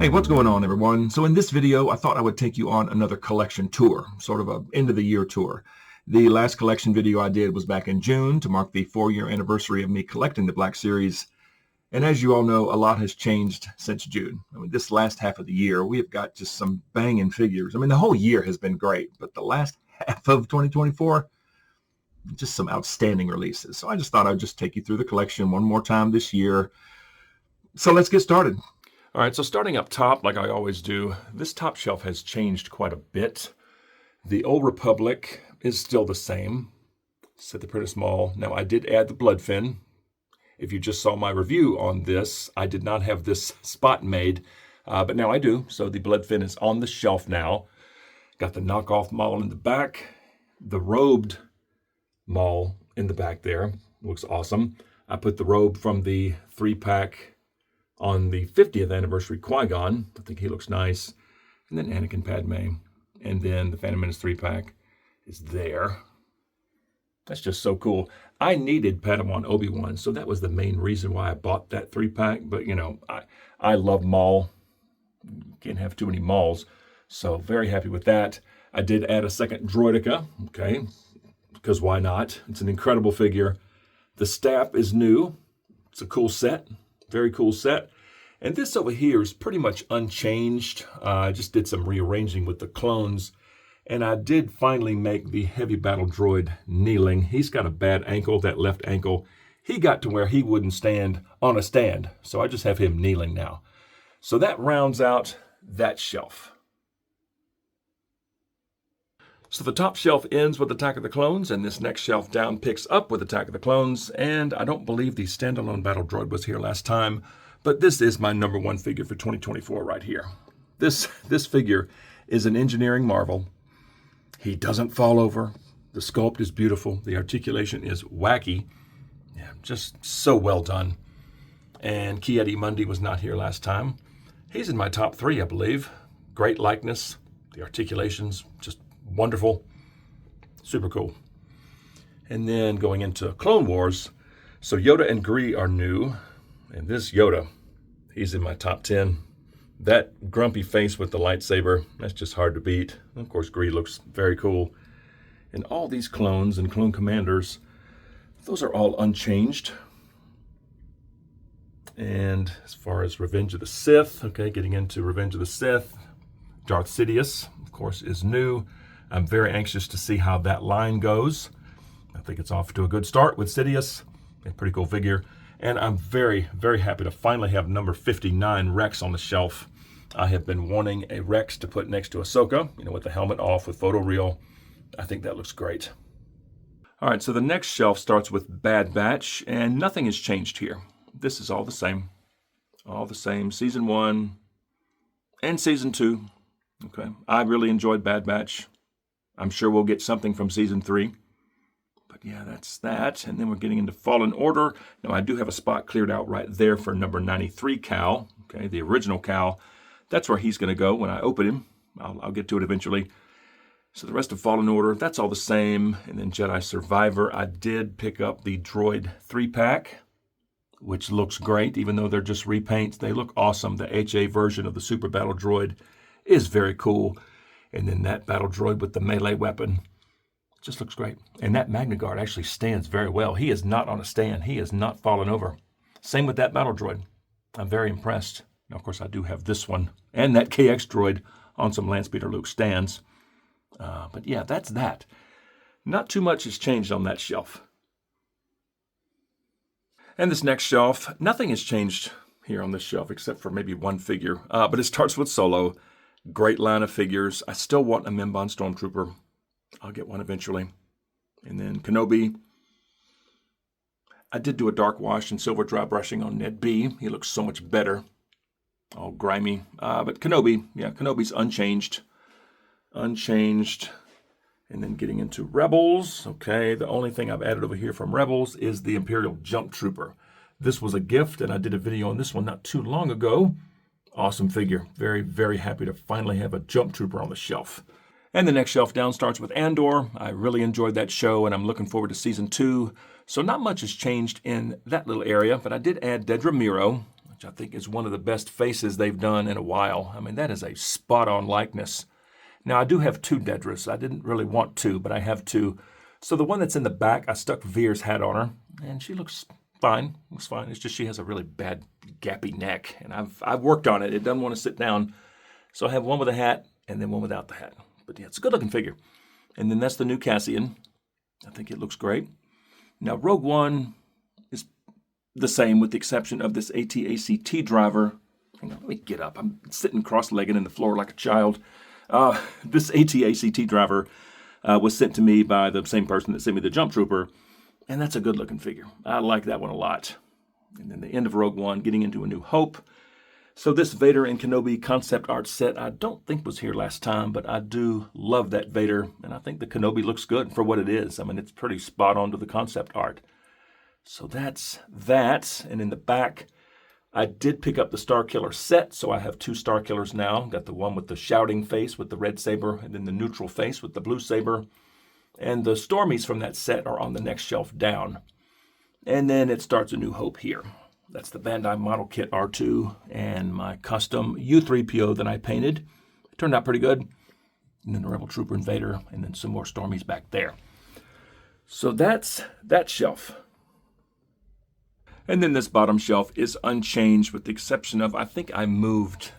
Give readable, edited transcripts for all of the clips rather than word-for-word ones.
Hey, what's going on, everyone? So in this video, I thought I would take you on another collection tour, sort of a end of the year tour. The last collection video I did was back in June to mark the 4-year anniversary of me collecting the Black Series. And as you all know, a lot has changed since June. I mean, this last half of the year, we have got just some banging figures. I mean, the whole year has been great, but the last half of 2024, just some outstanding releases. So I just thought I'd just take you through the collection one more time this year. So let's get started. All right, so starting up top, like I always do, this top shelf has changed quite a bit. The Old Republic is still the same. Set the print small. Now, I did add the Bloodfin. If you just saw my review on this, I did not have this spot made, but now I do. So the Bloodfin is on the shelf now. Got the knockoff Maul in the back. The robed Maul in the back there. Looks awesome. I put the robe from the 3-pack on the 50th anniversary Qui-Gon. I think he looks nice. And then Anakin Padme. And then the Phantom Menace 3-pack is there. That's just so cool. I needed Padawan Obi-Wan, so that was the main reason why I bought that 3-pack. But, you know, I love Maul. Can't have too many Mauls. So very happy with that. I did add a second Droideka, okay, because why not? It's an incredible figure. The staff is new. It's a cool set. Very cool set. And this over here is pretty much unchanged. I just did some rearranging with the clones. And I did finally make the heavy battle droid kneeling. He's got a bad ankle, that left ankle. He got to where he wouldn't stand on a stand. So I just have him kneeling now. So that rounds out that shelf. So the top shelf ends with Attack of the Clones, and this next shelf down picks up with Attack of the Clones. And I don't believe the standalone battle droid was here last time, but this is my number one figure for 2024 right here. This figure is an engineering marvel. He doesn't fall over. The sculpt is beautiful. The articulation is wacky. Yeah, just so well done. And Ki-Adi-Mundi was not here last time. He's in my top 3, I believe. Great likeness. The articulation's just wonderful. Super cool. And then going into Clone Wars, so Yoda and Gree are new. And this Yoda, he's in my top 10. That grumpy face with the lightsaber, that's just hard to beat. Of course, Gree looks very cool. And all these clones and clone commanders, those are all unchanged. And as far as Revenge of the Sith, okay, getting into Revenge of the Sith, Darth Sidious, of course, is new. I'm very anxious to see how that line goes. I think it's off to a good start with Sidious. A pretty cool figure. And I'm very, very happy to finally have number 59 Rex on the shelf. I have been wanting a Rex to put next to Ahsoka, you know, with the helmet off with photoreal. I think that looks great. All right, so the next shelf starts with Bad Batch, and nothing has changed here. This is all the same. All the same. Season 1 and Season 2. Okay, I really enjoyed Bad Batch. I'm sure we'll get something from Season 3. But yeah, that's that. And then we're getting into Fallen Order. Now, I do have a spot cleared out right there for number 93 Cal. Okay, the original Cal. That's where he's going to go when I open him. I'll get to it eventually. So the rest of Fallen Order, that's all the same. And then Jedi Survivor, I did pick up the Droid 3-pack, which looks great, even though they're just repaints. They look awesome. The HA version of the Super Battle Droid is very cool. And then that battle droid with the melee weapon just looks great. And that Magna Guard actually stands very well. He is not on a stand. He has not fallen over. Same with that battle droid. I'm very impressed. Now, of course, I do have this one and that KX droid on some Landspeeder Luke stands. But yeah, that's that. Not too much has changed on that shelf. And this next shelf, nothing has changed here on this shelf except for maybe one figure. But it starts with Solo. Great line of figures. I still want a Mimban Stormtrooper. I'll get one eventually. And then Kenobi. I did do a dark wash and silver dry brushing on Ned B. He looks so much better. All grimy. But Kenobi, yeah, Kenobi's unchanged. Unchanged. And then getting into Rebels. Okay, the only thing I've added over here from Rebels is the Imperial Jump Trooper. This was a gift, and I did a video on this one not too long ago. Awesome figure. Very, very happy to finally have a Jump Trooper on the shelf. And the next shelf down starts with Andor. I really enjoyed that show, and I'm looking forward to Season 2. So not much has changed in that little area, but I did add Dedra Meero. which I think is one of the best faces they've done in a while. I mean, that is a spot-on likeness. Now, I do have 2 Dedras. I didn't really want 2, but I have 2. So the one that's in the back, I stuck Veer's hat on her, and she looks fine. Looks fine. It's just she has a really bad gappy neck, and I've worked on it. It doesn't want to sit down. So I have one with a hat and then one without the hat. But yeah, it's a good-looking figure. And then that's the new Cassian. I think it looks great. Now, Rogue One is the same with the exception of this AT-ACT driver. Hang on, let me get up. I'm sitting cross-legged in the floor like a child. This AT-ACT driver was sent to me by the same person that sent me the Jump Trooper, and that's a good-looking figure. I like that one a lot. And then the end of Rogue One, getting into A New Hope. So this Vader and Kenobi concept art set I don't think was here last time, but I do love that Vader, and I think the Kenobi looks good for what it is. I mean, it's pretty spot on to the concept art. So that's that. And in the back, I did pick up the Starkiller set, so I have 2 Starkillers now. Got the one with the shouting face with the red saber, and then the neutral face with the blue saber. And the Stormies from that set are on the next shelf down. And then it starts A New Hope here. That's the Bandai Model Kit R2 and my custom U-3PO that I painted. It turned out pretty good. And then the Rebel Trooper and Vader, and then some more Stormies back there. So that's that shelf. And then this bottom shelf is unchanged with the exception of, I think I moved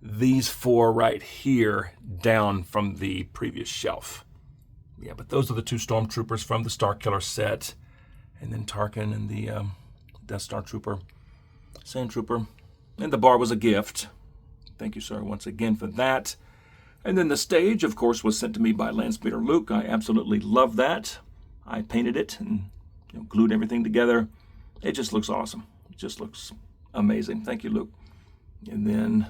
these 4 right here down from the previous shelf. Yeah, but those are the 2 Stormtroopers from the Starkiller set. And then Tarkin and the Death Star Trooper, Sand Trooper. And the bar was a gift. Thank you, sir, once again for that. And then the stage, of course, was sent to me by Landspeeder Luke. I absolutely love that. I painted it and glued everything together. It just looks awesome. It just looks amazing. Thank you, Luke. And then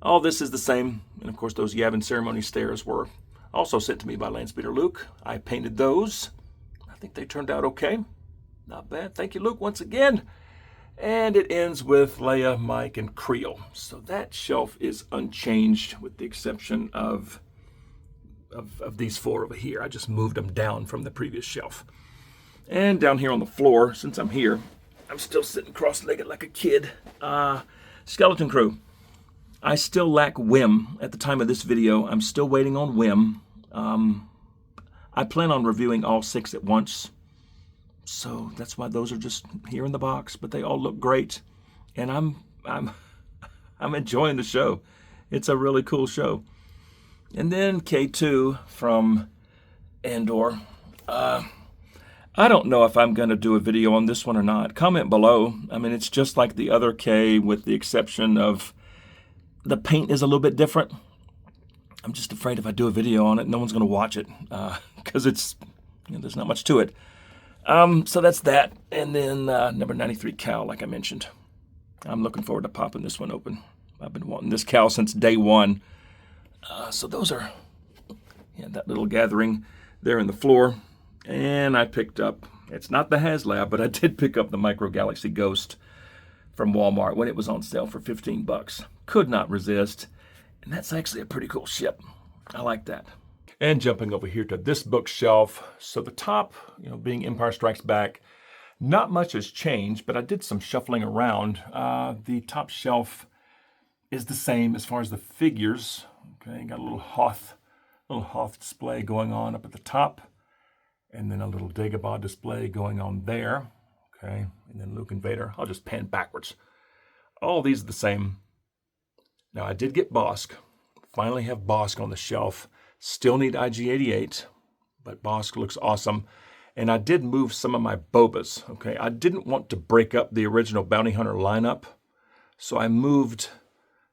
all this is the same. And of course, those Yavin Ceremony stairs were also sent to me by Landspeeder Luke. I painted those. I think they turned out okay. Not bad. Thank you, Luke, once again. And it ends with Leia, Mike, and Creel. So that shelf is unchanged with the exception of these 4 over here. I just moved them down from the previous shelf. And down here on the floor, since I'm here, I'm still sitting cross-legged like a kid. Skeleton Crew. I still lack Wim at the time of this video. I'm still waiting on Wim. I plan on reviewing all 6 at once. So that's why those are just here in the box, but they all look great. And I'm enjoying the show. It's a really cool show. And then K2 from Andor. I don't know if I'm going to do a video on this one or not. Comment below. I mean, it's just like the other K with the exception of the paint is a little bit different. I'm just afraid if I do a video on it, no one's going to watch it because it's, there's not much to it. So that's that. And then number 93 cow, like I mentioned. I'm looking forward to popping this one open. I've been wanting this cow since day one. So those are that little gathering there in the floor. And I picked up, it's not the HasLab, but I did pick up the Micro Galaxy Ghost from Walmart when it was on sale for $15. Could not resist. And that's actually a pretty cool ship. I like that. And jumping over here to this bookshelf. So the top, being Empire Strikes Back, not much has changed, but I did some shuffling around. The top shelf is the same as far as the figures. Okay, got a little Hoth display going on up at the top. And then a little Dagobah display going on there. Okay, and then Luke and Vader. I'll just pan backwards. All these are the same. Now I did get Bosk. Finally have Bosk on the shelf. Still need IG-88, but Bosk looks awesome. And I did move some of my Bobas. Okay, I didn't want to break up the original Bounty Hunter lineup, so I moved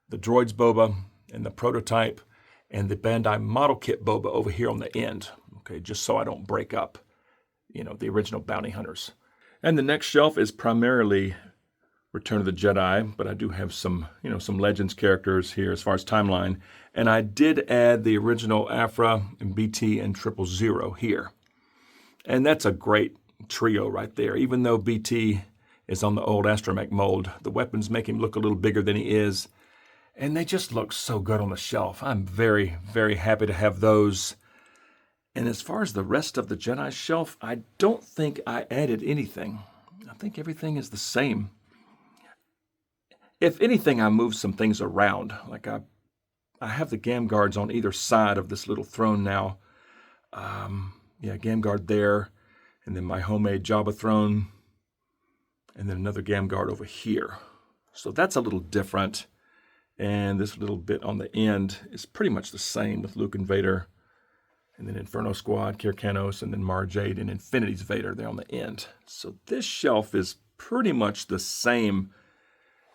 the Droids Boba and the prototype and the Bandai Model Kit Boba over here on the end. Okay, just so I don't break up, the original Bounty Hunters. And the next shelf is primarily Return of the Jedi, but I do have some, some Legends characters here as far as timeline. And I did add the original Afra and BT and 000 here. And that's a great trio right there. Even though BT is on the old Astromech mold, the weapons make him look a little bigger than he is. And they just look so good on the shelf. I'm very, very happy to have those. And as far as the rest of the Jedi shelf, I don't think I added anything. I think everything is the same. If anything, I moved some things around. Like I have the gam guards on either side of this little throne now. Yeah, gam guard there, and then my homemade Java throne, and then another gam guard over here. So that's a little different. And this little bit on the end is pretty much the same with Luke and Vader, and then Inferno Squad, Kirkanos, and then Mara Jade and Infinity's Vader there on the end. So this shelf is pretty much the same.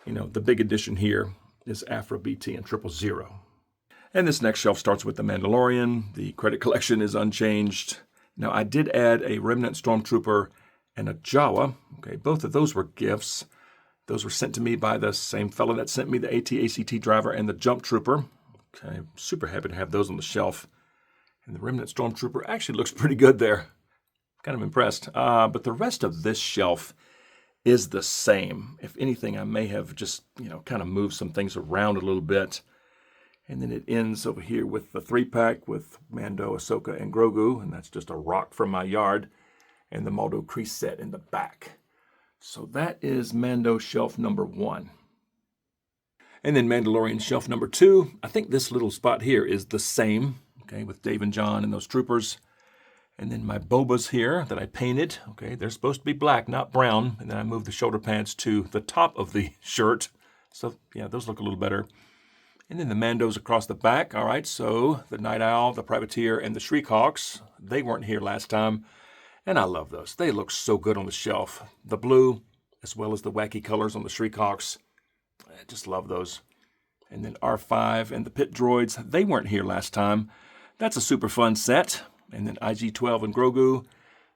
You know, the big addition here is Afro BT and 000. And this next shelf starts with the Mandalorian. The credit collection is unchanged. Now, I did add a Remnant Stormtrooper and a Jawa. Okay, both of those were gifts. Those were sent to me by the same fellow that sent me the AT-ACT driver and the Jump Trooper. Okay, I'm super happy to have those on the shelf. And the Remnant Stormtrooper actually looks pretty good there. Kind of impressed. But the rest of this shelf is the same. If anything, I may have just, kind of moved some things around a little bit. And then it ends over here with the 3-pack with Mando, Ahsoka, and Grogu. And that's just a rock from my yard. And the Maldo Kreese set in the back. So that is Mando shelf number 1. And then Mandalorian shelf number 2. I think this little spot here is the same, okay, with Dave and John and those troopers. And then my Bobas here that I painted, okay, they're supposed to be black, not brown. And then I moved the shoulder pads to the top of the shirt. So, yeah, those look a little better. And then the Mandos across the back. All right, so the Night Owl, the Privateer, and the Shriek-Hawks, they weren't here last time. And I love those. They look so good on the shelf. The blue, as well as the wacky colors on the Shriek-Hawks. I just love those. And then R5 and the Pit Droids, they weren't here last time. That's a super fun set. And then IG-12 and Grogu.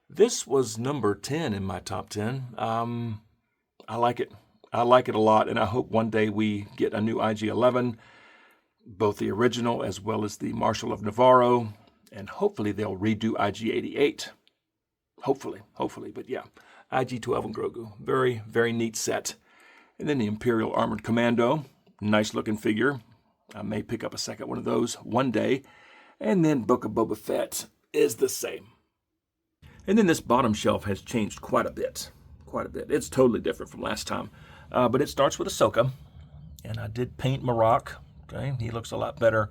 This was number 10 in my top 10. I like it. I like it a lot, and I hope one day we get a new IG-11, both the original as well as the Marshal of Navarro, and hopefully they'll redo IG-88. Hopefully, but yeah, IG-12 and Grogu. Very, very neat set. And then the Imperial Armored Commando. Nice looking figure. I may pick up a second one of those one day. And then Book of Boba Fett is the same. And then this bottom shelf has changed quite a bit. It's totally different from last time. But it starts with Ahsoka. And I did paint Marok. Okay, he looks a lot better,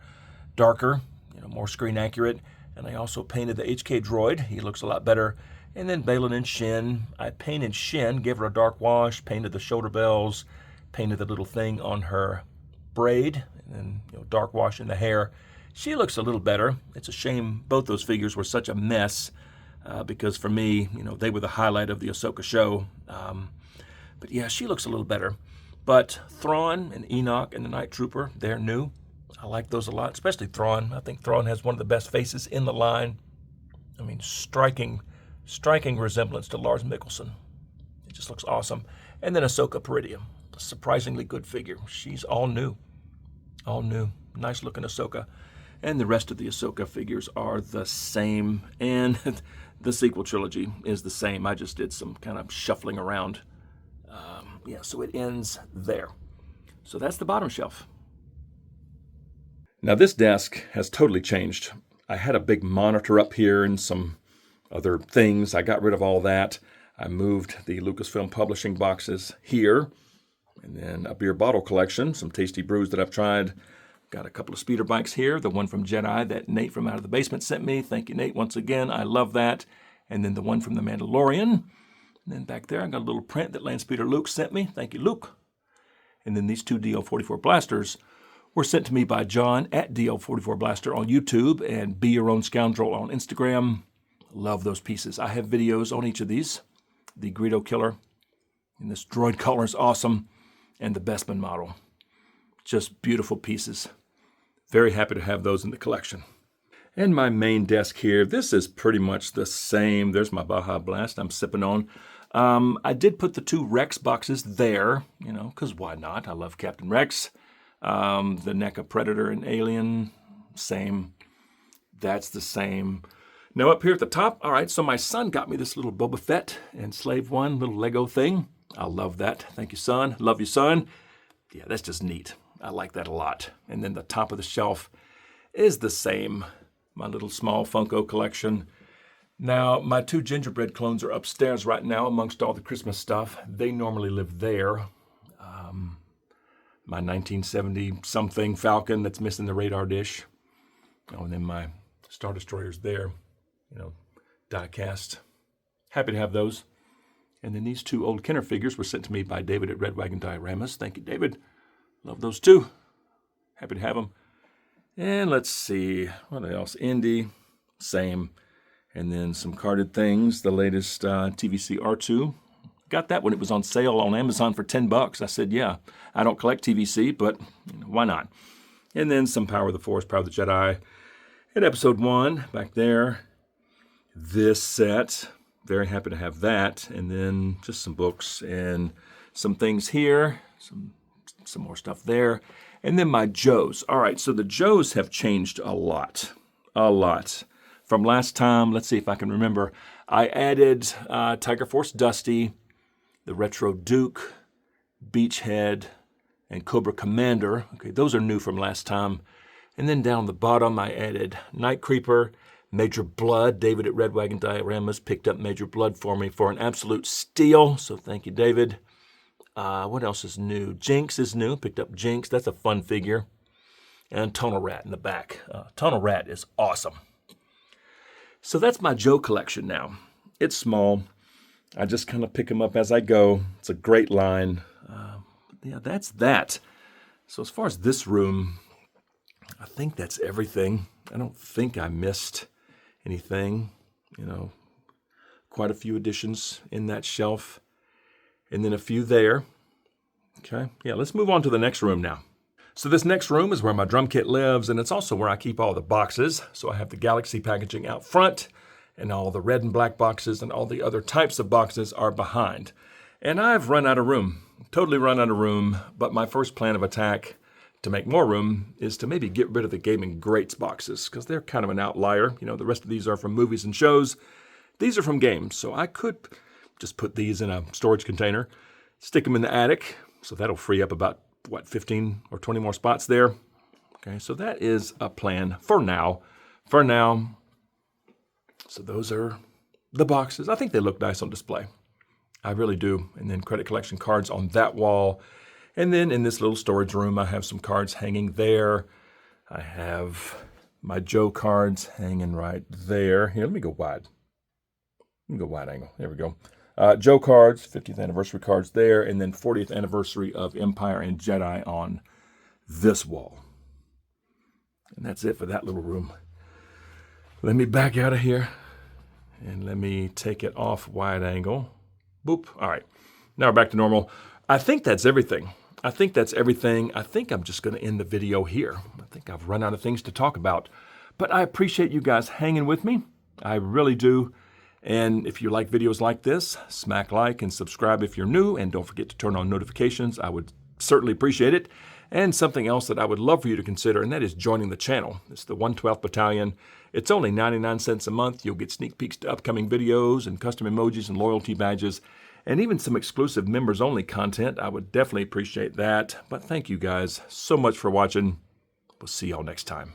darker, more screen accurate. And I also painted the HK droid. He looks a lot better. And then Baylan and Shin. I painted Shin, gave her a dark wash, painted the shoulder bells, painted the little thing on her braid, and then dark wash in the hair. She looks a little better. It's a shame both those figures were such a mess because for me, they were the highlight of the Ahsoka show. But yeah, she looks a little better. But Thrawn and Enoch and the Night Trooper, they're new. I like those a lot, especially Thrawn. I think Thrawn has one of the best faces in the line. I mean, striking resemblance to Lars Mikkelsen. It just looks awesome. And then Ahsoka Peridium, a surprisingly good figure. She's all new. Nice looking Ahsoka. And the rest of the Ahsoka figures are the same. And the sequel trilogy is the same. I just did some kind of shuffling around. So it ends there. So that's the bottom shelf. Now this desk has totally changed. I had a big monitor up here and some other things. I got rid of all that. I moved the Lucasfilm Publishing boxes here. And then a beer bottle collection, some tasty brews that I've tried. Got a couple of speeder bikes here. The one from Jedi that Nate from Out of the Basement sent me. Thank you, Nate, once again. I love that. And then the one from The Mandalorian. And then back there, I got a little print that Landspeeder Luke sent me. Thank you, Luke. And then these two DL44 blasters were sent to me by John at DL44 Blaster on YouTube and Be Your Own Scoundrel on Instagram. Love those pieces. I have videos on each of these. The Greedo Killer. And this droid collar is awesome. And the Bespin model. Just beautiful pieces. Very happy to have those in the collection. And my main desk here, this is pretty much the same. There's my Baja Blast I'm sipping on. I did put the two Rex boxes there, because why not? I love Captain Rex. The NECA Predator and Alien, same. That's the same. Now up here at the top, all right, so my son got me this little Boba Fett and Slave One little Lego thing. I love that. Thank you, son. Love you, son. Yeah, that's just neat. I like that a lot. And then the top of the shelf is the same. My little small Funko collection. Now, my two gingerbread clones are upstairs right now amongst all the Christmas stuff. They normally live there. my 1970 something Falcon that's missing the radar dish. Oh, and then my Star Destroyers there, die cast. Happy to have those. And then these two old Kenner figures were sent to me by David at Red Wagon Dioramas. Thank you, David. Love those too. Happy to have them. And let's see, what else? Indy, same. And then some carded things, the latest TVC R2. Got that when it was on sale on Amazon for $10. I said, yeah, I don't collect TVC, but why not? And then some Power of the Force, Power of the Jedi. And Episode 1 back there. This set. Very happy to have that. And then just some books and some things here. Some more stuff there. And then my Joes. All right, so the Joes have changed a lot. A lot. From last time, let's see if I can remember. I added Tiger Force Dusty, the Retro Duke, Beachhead, and Cobra Commander. Okay, those are new from last time. And then down the bottom, I added Night Creeper, Major Blood. David at Red Wagon Dioramas picked up Major Blood for me for an absolute steal. So thank you, David. What else is new? Jinx is new. Picked up Jinx. That's a fun figure. And Tunnel Rat in the back. Tunnel Rat is awesome. So that's my Joe collection now. It's small. I just kind of pick them up as I go. It's a great line. Yeah, that's that. So as far as this room, I think that's everything. I don't think I missed anything. Quite a few additions in that shelf. And then a few there. Okay, yeah, let's move on to the next room now. So this next room is where my drum kit lives, and it's also where I keep all the boxes. So I have the Galaxy packaging out front, and all the red and black boxes and all the other types of boxes are behind. And I've run out of room, totally run out of room, but my first plan of attack to make more room is to maybe get rid of the Gaming Greats boxes, because they're kind of an outlier. The rest of these are from movies and shows. These are from games, so I could just put these in a storage container, stick them in the attic, so that'll free up about, 15 or 20 more spots there. Okay, so that is a plan for now. So those are the boxes. I think they look nice on display. I really do. And then credit collection cards on that wall. And then in this little storage room, I have some cards hanging there. I have my Joe cards hanging right there. Here, let me go wide. Let me go wide angle. There we go. Joe cards, 50th anniversary cards there, and then 40th anniversary of Empire and Jedi on this wall. And that's it for that little room. Let me back out of here, and let me take it off wide angle. Boop. All right. Now we're back to normal. I think that's everything. I think I'm just going to end the video here. I think I've run out of things to talk about. But I appreciate you guys hanging with me. I really do. And if you like videos like this, smack like and subscribe if you're new, and don't forget to turn on notifications. I would certainly appreciate it. And something else that I would love for you to consider, and that is joining the channel. It's the 112th Battalion. It's only 99 cents a month. You'll get sneak peeks to upcoming videos and custom emojis and loyalty badges, and even some exclusive members-only content. I would definitely appreciate that. But thank you guys so much for watching. We'll see y'all next time.